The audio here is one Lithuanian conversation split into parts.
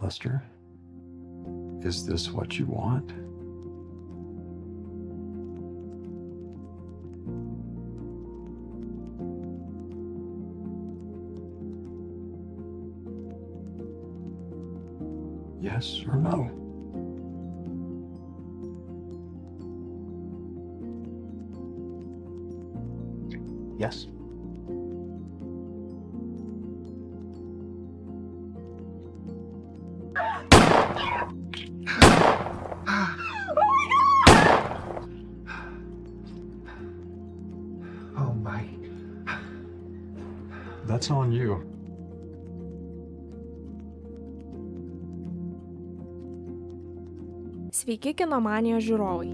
Lester, is this what you want? Yes or no? Yes. Oh my. That's on you. Sveiki kinomanijos žiūrovai.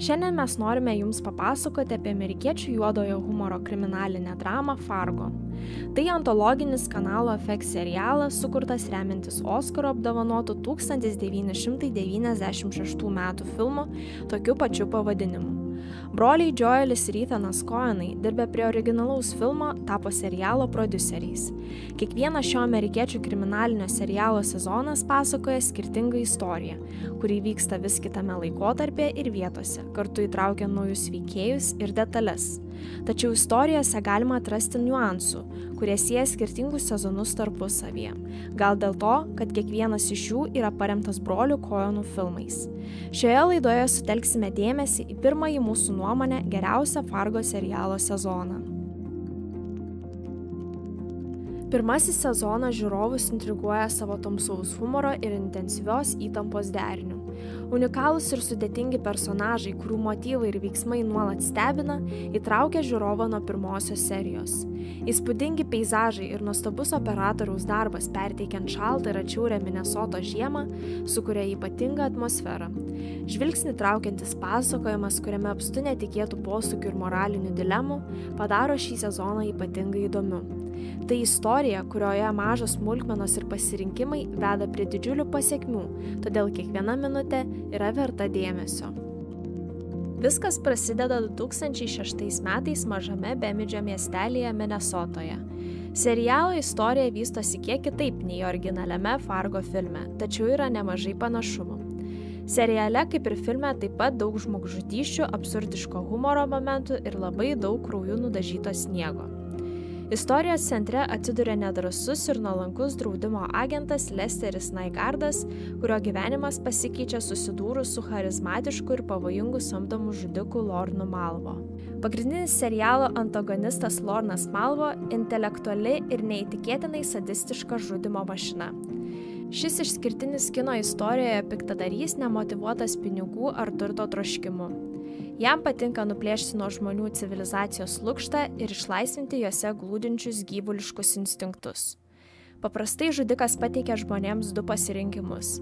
Šiandien mes norime jums papasakoti apie amerikiečių juodojo humoro kriminalinę dramą Fargo. Tai antologinis kanalo FX serialas, sukurtas remiantis Oskaro apdovanotu 1996 metų filmu tokiu pačiu pavadinimu. Broliai Joelis ir Ethanas Coenai, dirbę prie originalaus filmo, tapo serialo prodiuseriais. Kiekvienas šio amerikiečių kriminalinio serialo sezonas pasakoja skirtingą istoriją, kuri vyksta vis kitame laikotarpyje ir vietose, kartu įtraukia naujus veikėjus ir detalės. Tačiau istorijose galima atrasti niuansų, kurie sieja skirtingus sezonus tarpusavyje. Gal dėl to, kad kiekvienas iš jų yra paremtas brolių Coenų filmais. Šioje laidoje sutelksime dėmesį į pirmąjį mūsų nuomonę geriausią Fargo serialo sezoną. Pirmasis sezonas žiūrovus intriguoja savo tamsaus humoro ir intensyvios įtampos deriniu. Unikalūs ir sudėtingi personažai, kurių motyvai ir veiksmai nuolat stebina, įtraukia žiūrovą nuo pirmosios serijos. Įspūdingi peizažai ir nuostabus operatoriaus darbas perteikiant šaltą ir atšiaurią Minesotos žiemą sukuria ypatingą atmosferą. Žvilgsnį traukiantis pasakojimas, kuriame apstu netikėtų posūkių ir moralinių dilemų, padaro šį sezoną ypatingai įdomiu. Tai istorija, kurioje mažos smulkmenos ir pasirinkimai veda prie didžiulių pasiekmių, todėl kiekviena minutė yra verta dėmesio. Viskas prasideda 2006 metais mažame Bemidžio miestelyje Minesotoje. Serialo istorija vystosi kiek kitaip nei originaliame Fargo filme, tačiau yra nemažai panašumų. Seriale, kaip ir filme, taip pat daug žmogžudysčių, absurdiško humoro momentų ir labai daug krauju nudažyto sniego. Istorijos centre atsiduria nedrąsus ir nuolankus draudimo agentas Lesteris Nygaardas, kurio gyvenimas pasikeičia susidūrus su charizmatišku ir pavojingu samdomu žudiku Lornu Malvo. Pagrindinis serialo antagonistas Lornas Malvo – intelektuali ir neįtikėtinai sadistiška žudimo mašina. Šis išskirtinis kino istorijoje piktadarys nemotyvuotas pinigų ar turto troškimu. Jam patinka nuplėšti nuo žmonių civilizacijos lukštą ir išlaisvinti juose glūdinčius gyvuliškus instinktus. Paprastai žudikas pateikia žmonėms du pasirinkimus.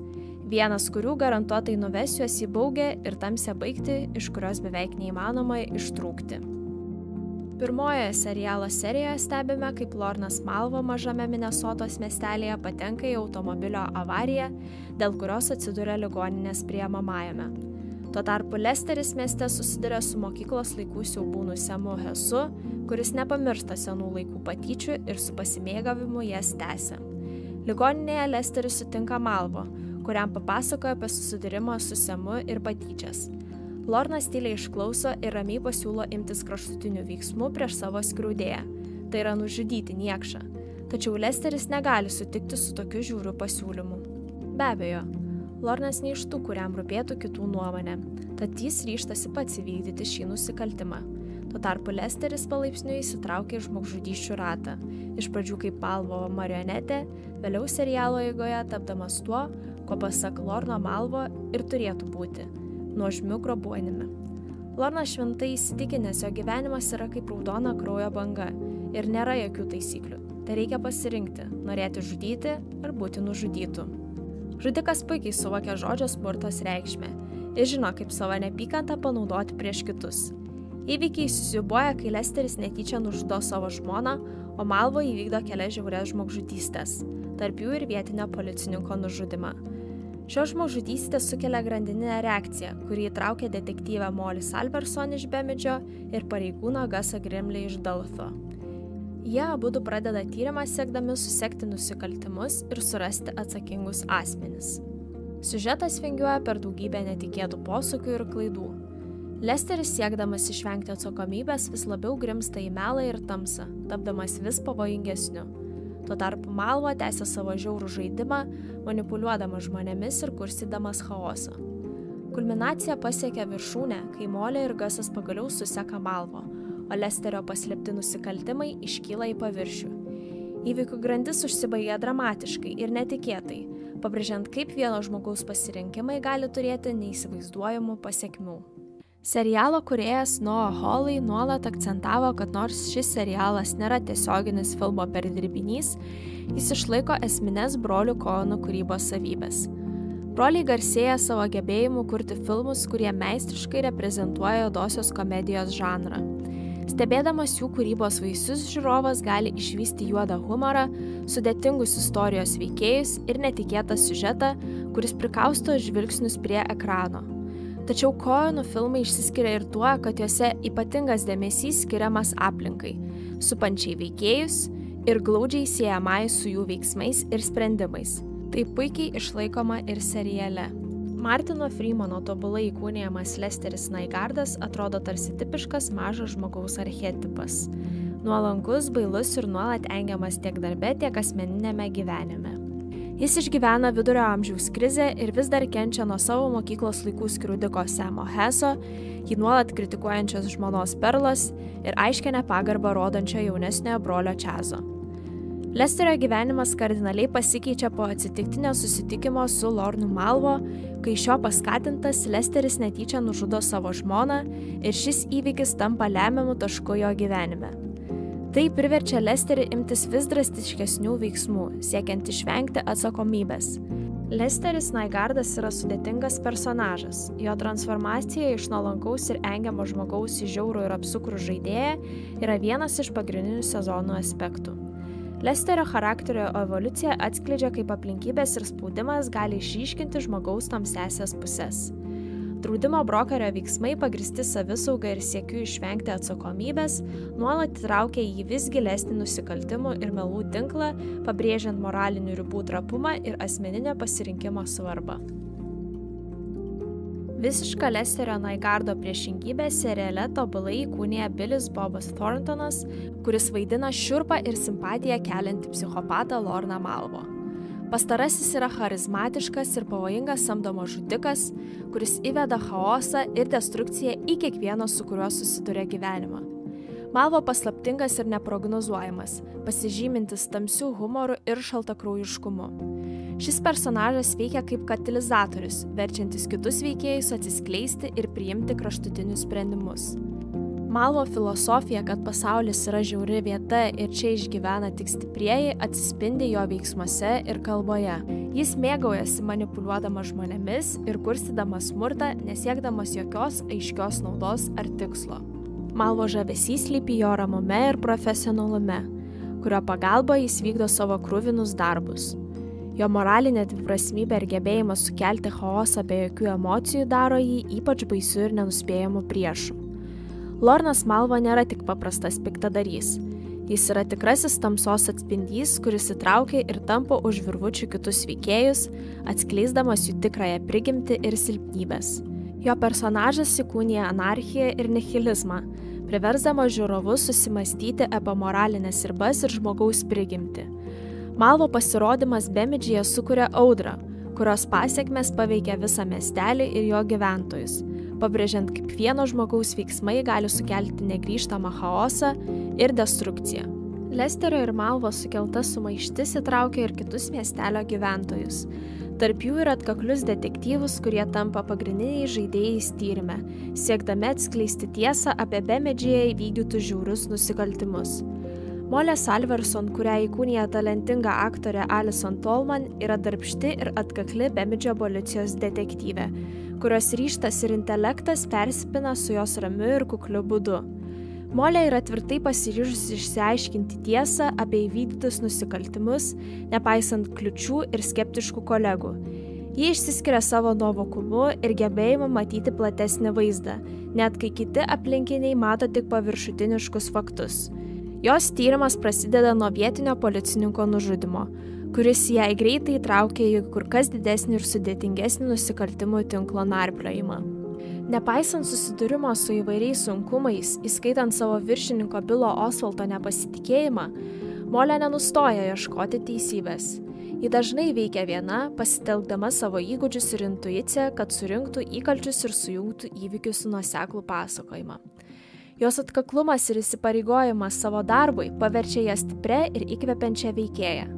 Vienas, kurių garantuotai nuves juos į baugę ir tamsią baigtį, iš kurios beveik neįmanoma ištrūkti. Pirmojoje serialo serijoje stebime, kaip Lornas Malvo mažame Minesotos miestelėje patenka į automobilio avariją, dėl kurios atsiduria ligoninės priimamajame. Tuo tarpu Lesteris mieste susiduria su mokyklos laikų siaubūnu Semu Hesu, kuris nepamiršta senų laikų patyčių ir su pasimėgavimu jas tęsia. Ligoninėje Lesteris sutinka Malvo, kuriam papasakoja apie susidūrimą su Semu ir patyčias. Lornas tyliai išklauso ir ramiai pasiūlo imtis kraštutinių veiksmų prieš savo skriaudėją, tai yra nužudyti niekšą. Tačiau Lesteris negali sutikti su tokiu žiauriu pasiūlymu. Be abejo, Lornas ne iš tų, kuriam rūpėtų kitų nuomonė, tad jis ryžtasi pats įvykdyti šį nusikaltimą. Tuo tarpu Lesteris palaipsniui įsitraukia į žmogžudysčių ratą, iš pradžių kaip Malvo marionetė, vėliau serialo eigoje tapdamas tuo, ko pasak Lorno Malvo ir turėtų būti – nuožmiu grobuonimi. Lornas šventai įsitikinęs, jo gyvenimas yra kaip raudona kraujo banga ir nėra jokių taisyklių. Tai reikia pasirinkti – norėti žudyti ar būti nužudytų. Žudikas puikiai suvokia žodžio smurtos reikšmę ir žino, kaip savo neapykantą panaudoti prieš kitus. Įvykiai susiubuoja, kai Lesteris netyčia nužudo savo žmoną, o Malvo įvykdo kelias žiaurias žmogžudystės, tarp jų ir vietinio policininko nužudimą. Šios žmogžudystės sukelia grandininę reakciją, kuri įtraukia detektyvę Molly Salverson iš Bemidžio ir pareigūną Gusą Grimley iš Dotho. Jie abudu pradeda tyrimą siekdami susekti nusikaltimus ir surasti atsakingus asmenis. Siužetas vingiuoja per daugybę netikėtų posūkių ir klaidų. Lesteris siekdamas išvengti atsakomybės vis labiau grimsta į melą ir tamsą, tapdamas vis pavojingesniu. Tuo tarpu Malvo tęsia savo žiaurų žaidimą, manipuliuodamas žmonėmis ir kurstydamas chaosą. Kulminacija pasiekia viršūnę, kai Molė ir Gasas pagaliau suseka Malvo, o Lesterio paslėpti nusikaltimai iškyla į paviršių. Įvykių grandis užsibaigia dramatiškai ir netikėtai, pabrėžiant, kaip vieno žmogaus pasirinkimai gali turėti neįsivaizduojamų pasekmių. Serialo kūrėjas Noah Hawley nuolat akcentavo, kad nors šis serialas nėra tiesioginis filmo perdirbinys, jis išlaiko esmines brolių Coenų kūrybos savybės. Broliai garsėja savo gebėjimu kurti filmus, kurie meistriškai reprezentuoja juodosios komedijos žanrą. Stebėdamas jų kūrybos vaisius, žiūrovas gali išvysti juodą humorą, sudėtingus istorijos veikėjus ir netikėtą siužetą, kuris prikausto žvilgsnius prie ekrano. Tačiau Coenų filmai išsiskiria ir tuo, kad juose ypatingas dėmesys skiriamas aplinkai, supančiai veikėjus ir glaudžiai siejamai su jų veiksmais ir sprendimais. Tai puikiai išlaikoma ir seriale. Martino Freemano tobulai įkūnijamas Lesteris Nygaardas atrodo tarsi tipiškas mažo žmogaus archetipas. Nuolankus, bailus ir nuolat engiamas tiek darbe, tiek asmeninėme gyvenime. Jis išgyvena vidurio amžiaus krizę ir vis dar kenčia nuo savo mokyklos laikų skriaudiko Samo Heso, jį nuolat kritikuojančios žmonos Perlos ir aiškę nepagarbą rodančio jaunesniojo brolio Chazo. Lesterio gyvenimas kardinaliai pasikeičia po atsitiktinio susitikimo su Lornu Malvo, kai šio paskatintas Lesteris netyčia nužudo savo žmoną ir šis įvykis tampa lemiamu tašku jo gyvenime. Tai priverčia Lesterį imtis vis drastiškesnių veiksmų, siekiant išvengti atsakomybės. Lesteris Nygaardas yra sudėtingas personažas. Jo transformacija iš nuolankaus ir engiamo žmogaus į žiaurų ir apsukrų žaidėją yra vienas iš pagrindinių sezono aspektų. Lesterio charakterio evoliucija atskleidžia, kaip aplinkybės ir spaudimas gali išryškinti žmogaus tamsiąsias puses. Draudimo brokerio veiksmai pagristi savisauga ir siekiu išvengti atsakomybės nuolat įtraukia į vis gilesnį nusikaltimų ir melų tinklą, pabrėžiant moralinių ribų trapumą ir asmeninio pasirinkimo svarbą. Visišką Lesterio Nygaardo priešingybę seriale tobulai įkūnija Billis Bobas Thorntonas, kuris vaidina šiurpą ir simpatiją keliantį psichopatą Lorną Malvo. Pastarasis yra charizmatiškas ir pavojingas samdomas žudikas, kuris įveda chaosą ir destrukciją į kiekvieno, su kuriuo susiduria gyvenimą. Malvo paslaptingas ir neprognozuojamas, pasižymintis tamsiu humoru ir šaltakraujiškumu. Šis personažas veikia kaip katalizatorius, verčiantis kitus veikėjus atsiskleisti ir priimti kraštutinius sprendimus. Malvo filosofija, kad pasaulis yra žiauri vieta ir čia išgyvena tik stiprieji, atsispindi jo veiksmuose ir kalboje. Jis mėgaujasi manipuliuodamas žmonėmis ir kurstydamas smurtą, nesiekdamas jokios aiškios naudos ar tikslo. Malvo žavesys slypi jo ramume ir profesionalume, kurio pagalba jis vykdo savo kruvinus darbus. Jo moralinė dviprasmybė ir gebėjimas sukelti chaosą be jokių emocijų daro jį ypač baisiu ir nenuspėjamu priešu. Lornas Malvo nėra tik paprastas piktadarys. Jis yra tikrasis tamsos atspindys, kuris įtraukia ir tampo už virvučių kitus veikėjus, atskleisdamas jų tikrąją prigimtį ir silpnybės. Jo personažas įkūnija anarchiją ir nihilizmą, priversdamas žiūrovus susimastyti apie moralinės ribas ir žmogaus prigimtį. Malvo pasirodymas Bemidžyje sukuria audrą, kurios pasekmės paveikia visą miestelį ir jo gyventojus, pabrėžiant, kaip vieno žmogaus veiksmai gali sukelti negrįžtamą chaosą ir destrukciją. Lesterio ir Malvo sukelta sumaištis įtraukia ir kitus miestelio gyventojus. Tarp jų yra atkaklius detektyvus, kurie tampa pagrindiniais žaidėjais tyrime, siekdami atskleisti tiesą apie Bemidžyje įvykdytus žiaurius nusikaltimus. Molė Salverson, kurią įkūnija talentinga aktorė Alison Tolman, yra darbšti ir atkakli Bemidžio policijos detektyvė, kurios ryžtas ir intelektas persipina su jos ramiu ir kukliu būdu. Molė yra tvirtai pasiryžusi išsiaiškinti tiesą apie įvykdytus nusikaltimus, nepaisant kliučių ir skeptiškų kolegų. Ji išsiskiria savo nuovokumu ir gebėjimu matyti platesnį vaizdą, net kai kiti aplinkiniai mato tik paviršutiniškus faktus. Jos tyrimas prasideda nuo vietinio policininko nužudimo, kuris jai greitai įtraukė į kur kas didesnį ir sudėtingesnį nusikaltimų tinklo narpliojimą. Nepaisant susidūrimo su įvairiais sunkumais, įskaitant savo viršininko Bilo Osvaldo nepasitikėjimą, Molė nenustoja ieškoti teisybės. Ji dažnai veikia viena, pasitelkdama savo įgūdžius ir intuiciją, kad surinktų įkalčius ir sujungtų įvykius su nuoseklų pasakojimą. Jos atkaklumas ir įsipareigojimas savo darbui paverčia ją stiprią ir įkvepiančią veikėją.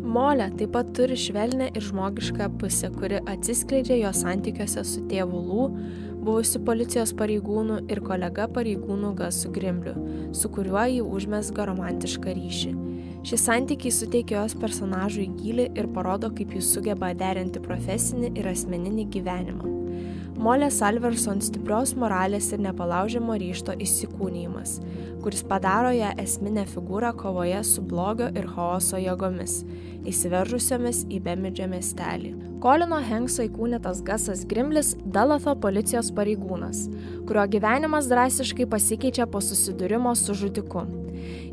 Molė taip pat turi švelnią ir žmogišką pusę, kuri atsiskleidžia jo santykiuose su tėvu Lou, buvusiu policijos pareigūnu ir kolega pareigūnu Gusu Grimbliu, su kuriuo ji užmezga romantišką ryšį. Šie santykiai suteikia jos personažui gylį ir parodo, kaip jis sugeba derinti profesinį ir asmeninį gyvenimą. Molė Salverson stiprios moralės ir nepalaužiamo ryžto įsikūnijimas, kuris padaro ją esminę figūrą kovoje su blogio ir chaoso jėgomis, įsiveržusiomis į Bemidžio miestelį. Colino Hankso įkūnytas Gusas Grimblis Dalatho policijos pareigūnas, kurio gyvenimas drastiškai pasikeičia po susidūrimo su žudiku.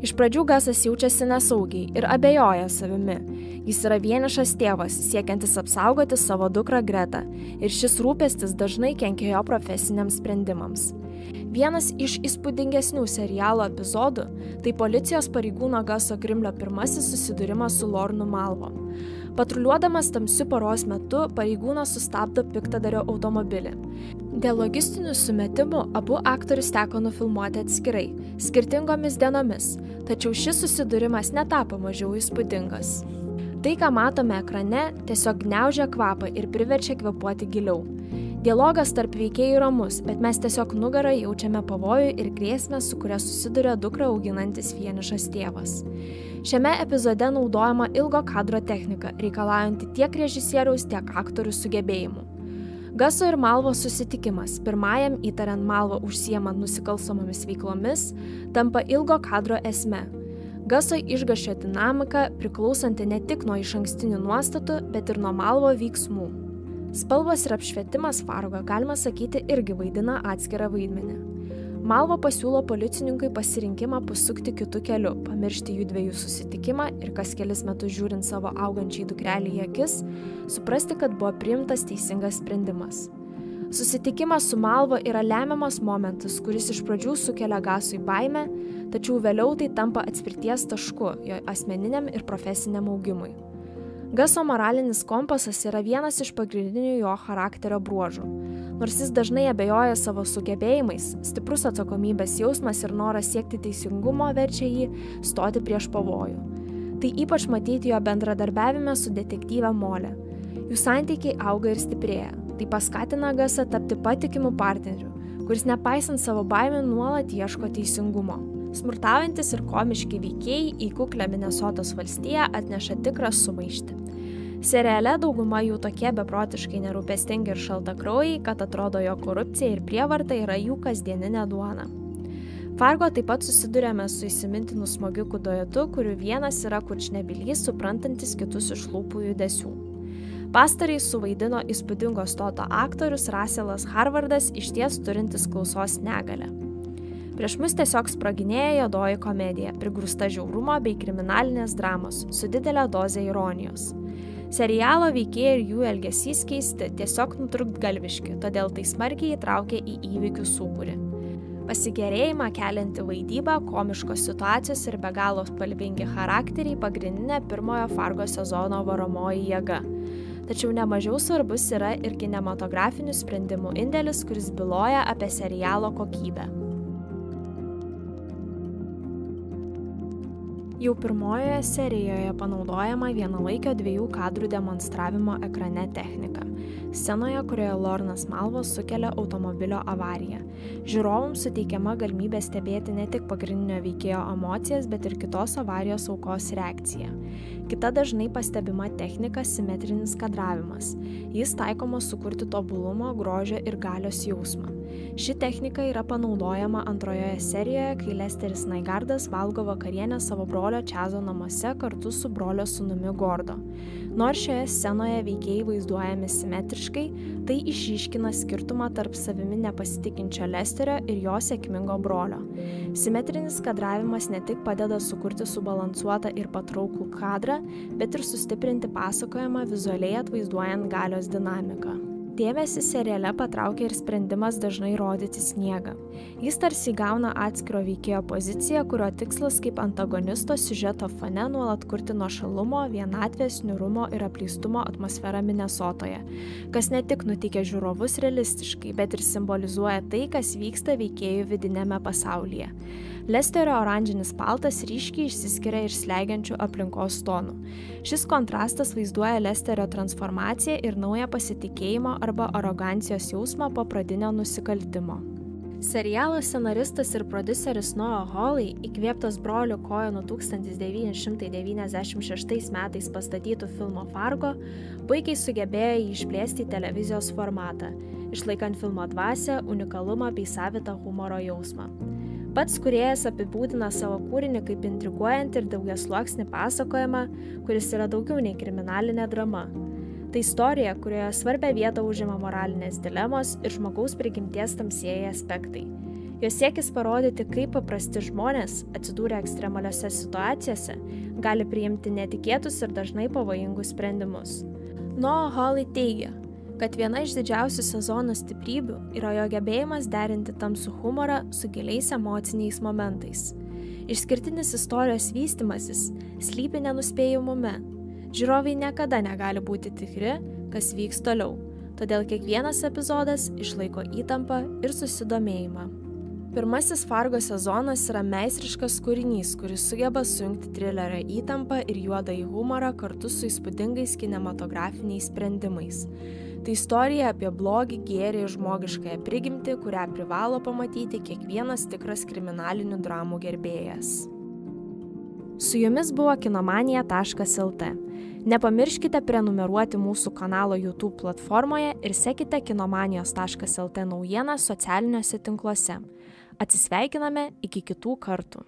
Iš pradžių Gusas jaučiasi nesaugiai ir abejoja savimi. Jis yra vienišas tėvas, siekiantis apsaugoti savo dukrą Gretą, ir šis rūpestis dažnai kenkia jo profesiniams sprendimams. Vienas iš įspūdingesnių serialo epizodų – tai policijos pareigūno Guso Grimblio pirmasis susidūrimas su Lornu Malvo. Patruliuodamas tamsiu paros metu, pareigūnas sustabdo piktadario automobilį. Dėl logistinių sumetimų abu aktorius teko nufilmuoti atskirai, skirtingomis dienomis, tačiau šis susidūrimas netapo mažiau įspūdingas. Tai, ką matome ekrane, tiesiog gniaužia kvapą ir priverčia kvėpuoti giliau. Dialogas tarp veikėjų ramus, bet mes tiesiog nugarą jaučiame pavojų ir grėsmę, su kuria susiduria dukrą auginantis vienišas tėvas. Šiame epizode naudojama ilgo kadro technika, reikalaujanti tiek režisieriaus, tiek aktorių sugebėjimų. Guso ir Malvo susitikimas, pirmajam įtariant Malvo užsiemant nusikalstamomis veiklomis, tampa ilgo kadro esme. Guso išgąsčio dinamika priklausanti ne tik nuo išankstinių nuostatų, bet ir nuo Malvo veiksmų. Spalvos ir apšvietimas Fargo, galima sakyti, irgi vaidina atskirą vaidmenį. Malvo pasiūlo policininkui pasirinkimą pasukti kitu keliu, pamiršti jų dviejų susitikimą ir kas kelis metus žiūrint savo augančiai dukrelį į akis, suprasti, kad buvo priimtas teisingas sprendimas. Susitikimas su Malvo yra lemiamas momentas, kuris iš pradžių sukelia Gusui baimę, tačiau vėliau tai tampa atspirties tašku jo asmeniniam ir profesiniam augimui. Guso moralinis kompasas yra vienas iš pagrindinių jo charakterio bruožų. Nors jis dažnai abejoja savo sugebėjimais, stiprus atsakomybės jausmas ir noras siekti teisingumo verčia jį stoti prieš pavojų. Tai ypač matyti jo bendradarbiavime su detektyve Molė. Jų santykiai auga ir stiprėja. Tai paskatina Gusą tapti patikimu partneriu, kuris nepaisant savo baimių nuolat ieško teisingumo. Smurtaujantis ir komiški veikėjai į kuklią Minesotos valstiją atneša tikrą sumaištį. Seriale dauguma jų tokie beprotiškai nerūpestingi ir šaltakraujai, kad atrodo, jo korupcija ir prievarta yra jų kasdieninė duona. Fargo taip pat susidurėme su įsimintinu smogiukų duetu, kurių vienas yra kurčnebylys, suprantantis kitus iš lūpų judesių. Pastarąjį suvaidino įspūdingo stoto aktorius Russellas Harvardas, išties turintis klausos negalią. Prieš mus tiesiog sproginėja juodoji komedija, prigrūsta žiaurumo bei kriminalinės dramos, su didelė doze ironijos. Serialo veikėjai ir jų elgesys keisti, tiesiog nutrūktgalviški, todėl tai smarkiai įtraukia į įvykių sūkurį. Pasigėrėjimą kelianti vaidyba, komiškos situacijos ir be galo spalvingi charakteriai pagrindinė pirmojo Fargo sezono varomoji jėga. Tačiau nemažiau svarbus yra ir kinematografinių sprendimų indėlis, kuris byloja apie serialo kokybę. Jau pirmojoje serijoje panaudojama vienalaikio 2 kadrų demonstravimo ekrane technika. Scenoje, kurioje Lornas Malvo sukelia automobilio avariją. Žiūrovams suteikiama galimybė stebėti ne tik pagrindinio veikėjo emocijas, bet ir kitos avarijos aukos reakciją. Kita dažnai pastebima technika – simetrinis kadravimas. Jis taikomas sukurti tobulumo, grožio ir galios jausmą. Ši technika yra panaudojama antrojoje serijoje, kai Lesteris Nygaardas valgo vakarienę savo brolio brolio Čazo namuose kartu su brolio sūnumi Gordo. Nors šioje scenoje veikėjai vaizduojami simetriškai, tai išryškina skirtumą tarp savimi nepasitikinčio Lesterio ir jo sėkmingo brolio. Simetrinis kadravimas ne tik padeda sukurti subalansuotą ir patrauklų kadrą, bet ir sustiprinti pasakojimą vizualiai atvaizduojant galios dinamiką. Dėmesį seriale patraukia ir sprendimas dažnai rodyti sniegą. Jis tarsi įgauna atskiro veikėjo poziciją, kurio tikslas kaip antagonisto siužeto fone nuolat kurti nuošalumo, vienatvės, niūrumo ir apleistumo atmosferą Minesotoje, kas ne tik nuteikia žiūrovus realistiškai, bet ir simbolizuoja tai, kas vyksta veikėjų vidinėme pasaulyje. Lesterio oranžinis paltas ryškiai išsiskiria iš slegiančių aplinkos tonų. Šis kontrastas vaizduoja Lesterio transformaciją ir naują pasitikėjimo arba arogancijos jausmą po pradinio nusikaltimo. Serialo scenaristas ir prodiuseris Noah Hawley, įkvėptas brolių Coenų 1996 metais pastatytų filmo Fargo, puikiai sugebėjo jį išplėsti į televizijos formatą, išlaikant filmo dvasią, unikalumą bei savitą humoro jausmą. Pats kūrėjas apibūdina savo kūrinį kaip intriguojantį ir daugiasluoksnį pasakojimą, kuris yra daugiau nei kriminalinė drama. Tai istorija, kurioje svarbią vietą užima moralinės dilemos ir žmogaus prigimties tamsieji aspektai. Jos siekis parodyti, kaip paprasti žmonės, atsidūrę ekstremaliose situacijose, gali priimti netikėtus ir dažnai pavojingus sprendimus. Noah Hawley teigia, kad viena iš didžiausių sezono stiprybių yra jo gebėjimas derinti tamsų humorą su giliais emociniais momentais. Išskirtinis istorijos vystymasis slypi nenuspėjamume. Žiūrovai niekada negali būti tikri, kas vyks toliau, todėl kiekvienas epizodas išlaiko įtampą ir susidomėjimą. Pirmasis Fargo sezonas yra meistriškas kūrinys, kuris sugeba sujungti trilerio įtampą ir juodąjį humorą kartu su įspūdingais kinematografiniais sprendimais. Tai istorija apie blogį, gėrį ir žmogiškąją prigimtį, kurią privalo pamatyti kiekvienas tikras kriminalinių dramų gerbėjas. Su jumis buvo kinomanija.lt. Nepamirškite prenumeruoti mūsų kanalo YouTube platformoje ir sekite kinomanijos.lt naujienas socialiniuose tinkluose. Atsisveikiname iki kitų kartų.